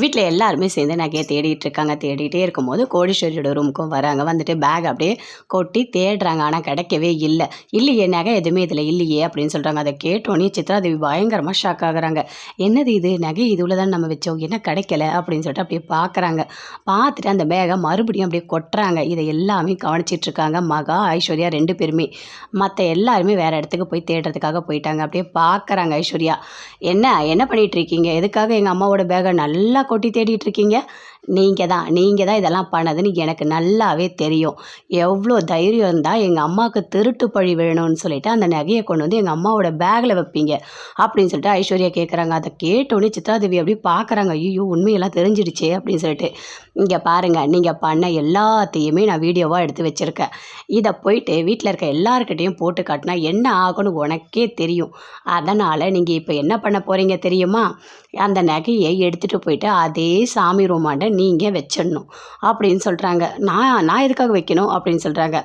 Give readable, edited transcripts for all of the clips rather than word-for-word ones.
வீட்டில் எல்லாருமே சேர்ந்து நகையை தேடிட்டு இருக்காங்க. தேடிட்டே இருக்கும்போது கோடீஸ்வரியோட ரூமுக்கும் வராங்க. வந்துட்டு பேக் அப்படியே கொட்டி தேடுறாங்க. ஆனால் கிடைக்கவே இல்லை. இல்லையே, நகை எதுவுமே இதில் இல்லையே அப்படின்னு சொல்கிறாங்க. அதை கேட்டோன்னே சித்ராதேவி பயங்கரமாக ஷாக் ஆகுறாங்க. என்னது இது, நகை இதுவில் தான் நம்ம வச்சோம், என்ன கிடைக்கல அப்படின்னு சொல்லிட்டு அப்படியே பார்க்குறாங்க. பார்த்துட்டு அந்த பேகை மறுபடியும் அப்படியே கொட்டுறாங்க. இதை எல்லாமே கவனிச்சிட்டு இருக்காங்க மகா, ஐஸ்வர்யா 2 பேருமே. மற்ற எல்லாருமே வேறு இடத்துக்கு போய் தேடுறதுக்காக போயிட்டாங்க. அப்படியே பார்க்குறாங்க ஐஸ்வர்யா. என்ன என்ன பண்ணிகிட்டு இருக்கீங்க, எதுக்காக எங்கள் அம்மாவோட பேகை நல்லா கொட்டி தேடிட்டு இருக்கீங்க? நீங்கள் தான் இதெல்லாம் பண்ணதுன்னு எனக்கு நல்லாவே தெரியும். எவ்வளோ தைரியம் இருந்தால் எங்கள் அம்மாவுக்கு திருட்டு பழி வேணும்னு சொல்லிட்டு அந்த நகையை கொண்டு வந்து எங்கள் அம்மாவோட பேக்கில் வைப்பீங்க அப்படின்னு சொல்லிட்டு ஐஸ்வர்யா கேட்குறாங்க. அதை கேட்டோன்னே சித்ராதேவி அப்படி பார்க்குறாங்க. ஐயோ, உண்மையெல்லாம் தெரிஞ்சிடுச்சே அப்படின்னு சொல்லிட்டு. இங்கே பாருங்கள், நீங்கள் பண்ண எல்லாத்தையுமே நான் வீடியோவாக எடுத்து வச்சுருக்கேன். இதை போயிட்டு வீட்டில் இருக்க எல்லாருக்கிட்டையும் போட்டு காட்டினா என்ன ஆகும்னு உனக்கே தெரியும். அதனால் நீங்கள் இப்போ என்ன பண்ண போகிறீங்க தெரியுமா? அந்த நகையை எடுத்துகிட்டு போயிட்டு அதே சாமி ரூமாண்ட நீங்கள் வச்சிடணும் அப்படின்னு சொல்கிறாங்க. நான் எதுக்காக வைக்கணும் அப்படின்னு சொல்கிறாங்க.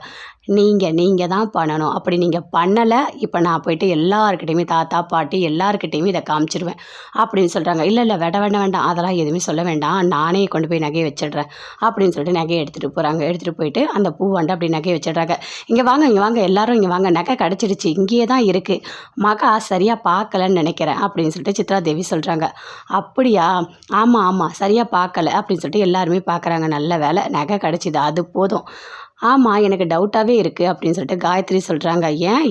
நீங்கள் தான் பண்ணணும். அப்படி நீங்கள் பண்ணலை, இப்போ நான் போயிட்டு எல்லாருக்கிட்டையுமே, தாத்தா பாட்டி எல்லாருக்கிட்டையுமே இதை காமிச்சிடுவேன் அப்படின்னு சொல்கிறாங்க. இல்லை வேண்டாம், அதெல்லாம் எதுவுமே சொல்ல வேண்டாம், நானே கொண்டு போய் நகையை வச்சிடுறேன் அப்படின்னு சொல்லிட்டு நகையை எடுத்துகிட்டு போகிறாங்க. எடுத்துகிட்டு போயிட்டு அந்த பூவாண்ட அப்படி நகையை வச்சிடுறாங்க. இங்கே வாங்க எல்லாரும் இங்கே வாங்க, நகை கிடச்சிடுச்சு, இங்கேயே தான் இருக்குது. மகா சரியாக பார்க்கலன்னு நினைக்கிறேன் அப்படின்னு சொல்லிட்டு சித்ராதேவி சொல்கிறாங்க. அப்படியா? ஆமாம் சரியாக பார்க்கல அப்படின்னு சொல்லிட்டு எல்லாருமே பார்க்குறாங்க. நல்ல வேலை, நகை கிடச்சிது, அது போதும். ஆமாம், எனக்கு டவுட்டாகவே இருக்குது அப்படின்னு சொல்லிட்டு காயத்ரி சொல்கிறாங்க.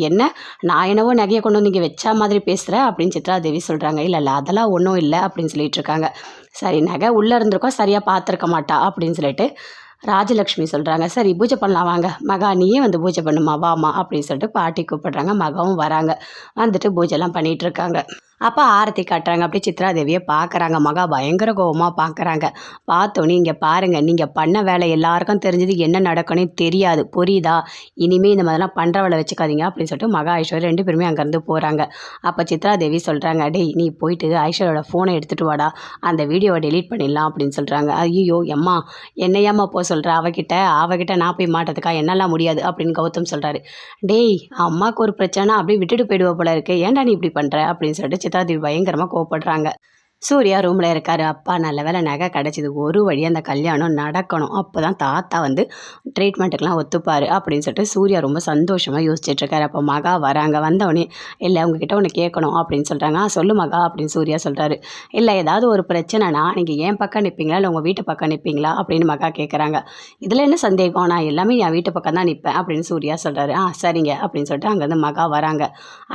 என்ன நான் என்னவோ நகையை கொண்டு வந்து இங்கே வச்சா மாதிரி பேசுகிறேன் அப்படின்னு சித்ராதேவி சொல்கிறாங்க. இல்லை அதெல்லாம் ஒன்றும் இல்லை அப்படின்னு சொல்லிட்டு இருக்காங்க. சரி, நகை உள்ளே இருந்திருக்கோம், சரியாக பார்த்துருக்க மாட்டா அப்படின்னு சொல்லிட்டு ராஜலக்ஷ்மி சொல்கிறாங்க. சரி, பூஜை பண்ணலாம் வாங்க, மகா நீயே வந்து பூஜை பண்ணுமா, வாமா அப்படின்னு சொல்லிட்டு பாட்டி கூப்பிடுறாங்க. மகாவும் வராங்க. வந்துட்டு பூஜைலாம் பண்ணிகிட்டு இருக்காங்க. அப்போ ஆரத்தி காட்டுறாங்க. அப்படியே சித்ராதேவியை பார்க்குறாங்க. மகா பயங்கர கோபமாக பார்க்குறாங்க. பார்த்தோன்னே, இங்கே பாருங்கள், நீங்கள் பண்ண வேலை எல்லாருக்கும் தெரிஞ்சது, என்ன நடக்கணும் தெரியாது, புரியுதா? இனிமேல் இந்த மாதிரிலாம் பண்ணுறவளை வச்சுக்காதீங்க அப்படின்னு சொல்லிட்டு மகா ஐஸ்வர்யா 2 பேருமே அங்கேருந்து போகிறாங்க. அப்போ சித்ராதேவி சொல்கிறாங்க. டேய், நீ போயிட்டு ஐஸ்வர்யோட ஃபோனை எடுத்துகிட்டு வாடா, அந்த வீடியோவை டெலீட் பண்ணிடலாம் அப்படின்னு சொல்கிறாங்க. ஐயோ எம்மா, என்னையாம்மா போக சொல்கிற, அவகிட்ட நான் போய் மாட்டதுக்கா, என்னெல்லாம் முடியாது அப்படின்னு கௌதம் சொல்கிறாரு. டேய், அம்மாவுக்கு ஒரு பிரச்சனை அப்படியே விட்டுட்டு போயிடுவா போல இருக்கு, ஏன்டா நீ இப்படி பண்ணுற அப்படின்னு சொல்லிட்டு சித்ராதேவி பயங்கரமாக கோவப்படுறாங்க. சூர்யா ரூமில் இருக்கார். அப்பா நல்ல வேலை நகை கிடச்சிது, ஒரு வழி அந்த கல்யாணம் நடக்கணும், அப்போ தான் தாத்தா வந்து ட்ரீட்மெண்ட்டுக்கெலாம் ஒத்துப்பார் அப்படின்னு சொல்லிட்டு சூர்யா ரொம்ப சந்தோஷமாக யோசிச்சுட்ருக்காரு. அப்போ மகா வராங்க. வந்தவொடனே, இல்லை உங்ககிட்ட ஒன்று கேட்கணும் அப்படின்னு சொல்கிறாங்க. சொல்லு மகா அப்படின்னு சூர்யா சொல்கிறாரு. இல்லை, ஏதாவது ஒரு பிரச்சனைனா நீங்கள் என் பக்கம் நிற்பீங்களா இல்லை உங்கள் வீட்டு பக்கம் நிற்பீங்களா அப்படின்னு மகா கேட்குறாங்க. இதில் என்ன சந்தேகம், நான் எல்லாமே என் வீட்டு பக்கம் தான் நிற்பேன் அப்படின்னு சூர்யா சொல்கிறாரு. சரிங்க அப்படின்னு சொல்லிட்டு அங்கேருந்து மகா வராங்க.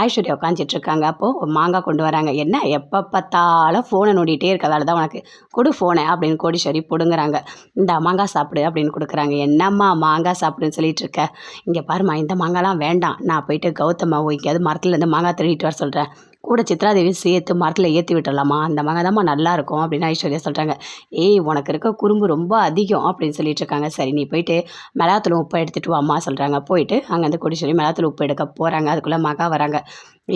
ஐஸ்வர்யா உட்காந்துட்ருக்காங்க. அப்போது மாங்காய் கொண்டு வராங்க. என்ன எப்போ பார்த்தாலும் ஃபோனை நோண்டிகிட்டே இருக்க வேலை தான் உனக்கு, கொடு ஃபோனை அப்படின்னு கோடீஸ்வரி பிடுங்குறாங்க. இந்த மாங்காய் சாப்பிடு அப்படின்னு கொடுக்குறாங்க. என்னம்மா மாங்காய் சாப்பிடுன்னு சொல்லிட்டு இருக்க, இங்கே பாருமா, இந்த மாங்காய்லாம் வேண்டாம், நான் போயிட்டு கௌதமாவோ எங்கேயாவது மரத்துலேருந்து மாங்காய் திருடிட்டு வர சொல்கிறேன், கூட சித்ராதேவி சேர்த்து மரத்தில் ஏற்றி விட்டுடலாமா, அந்த மாங்காய் தான்மா நல்லாயிருக்கும் அப்படின்னு ஐஸ்வர்யா சொல்கிறாங்க. ஏய், உனக்கு இருக்க குறும்பு ரொம்ப அதிகம் அப்படின்னு சொல்லிட்டு இருக்காங்க. சரி, நீ போயிட்டு மிளகாத்தூள் உப்பு எடுத்துகிட்டு வாம்மா சொல்கிறாங்க. போயிட்டு அங்கேருந்து கோடீஸ்வரி மிளகாத்தூள் உப்பு எடுக்க போகிறாங்க. அதுக்குள்ளே மகா வராங்க.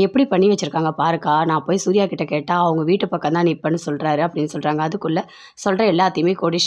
எப்படி பண்ணி வச்சுருக்காங்க பாருக்கா, நான் போய் சூர்யா கிட்ட கேட்டால் அவங்க வீட்டு பக்கம் தான் நிற்பேன்னு சொல்கிறாரு அப்படின்னு சொல்கிறாங்க. அதுக்குள்ளே சொல்கிற எல்லாத்தையுமே கோடீஸ்வரி